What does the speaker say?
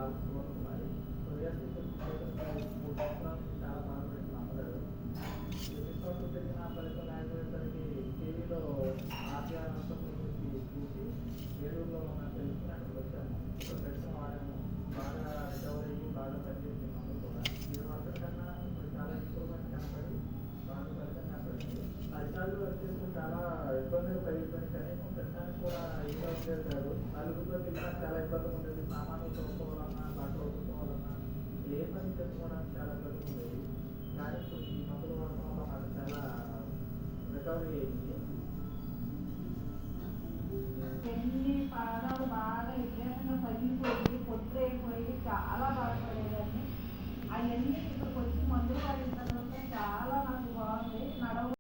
Balasubrahmanyam realty మూడు సంవత్సరాల నుంచి చాలా బాధపడుతున్న అమ్మగారు ఎన్నిసార్లు తిరిగిన ఫలితం లేకపోయేసరికి టీవీలో ఆద్యానంతం గురించి చూసి ఏలూరులో ఉన్న తెలుసుకుని అక్కడికి వచ్చాము. ఇప్పుడు మెడిసిన్ వాడాము, బాగా రికవర్ అయ్యి బాగా పనిచేసింది మందులు కూడా. ఈ వర్షం కన్నా ఇప్పుడు చాలా ఇంప్రూవ్మెంట్ కనపడి బాగా ఫలితం కనపడింది. అధికారులు వచ్చేసి చాలా ఇబ్బందులు కలిగిపోయి కనీసం తినడానికి కూడా ఇబ్బంది చేశారు. నలుగురిలో తినడానికి చాలా ఇబ్బంది ఉండేది. సామాన్లు కొనుక్కోవాలన్నా బట్టలు కొనుక్కోవాలన్నా ఏ పని చేసుకోవడానికి చాలా ఇబ్బంది ఉండేది. కానీ ఇప్పుడు ఈ మందుల వాడటం వల్ల మాకు చాలా రికవరీ అయింది. ఎన్ని పాదాలు బాగా విపరీతంగా పగిలిపోయి పొద్దురైపోయి చాలా బాధపడేదాన్ని. అవన్నీ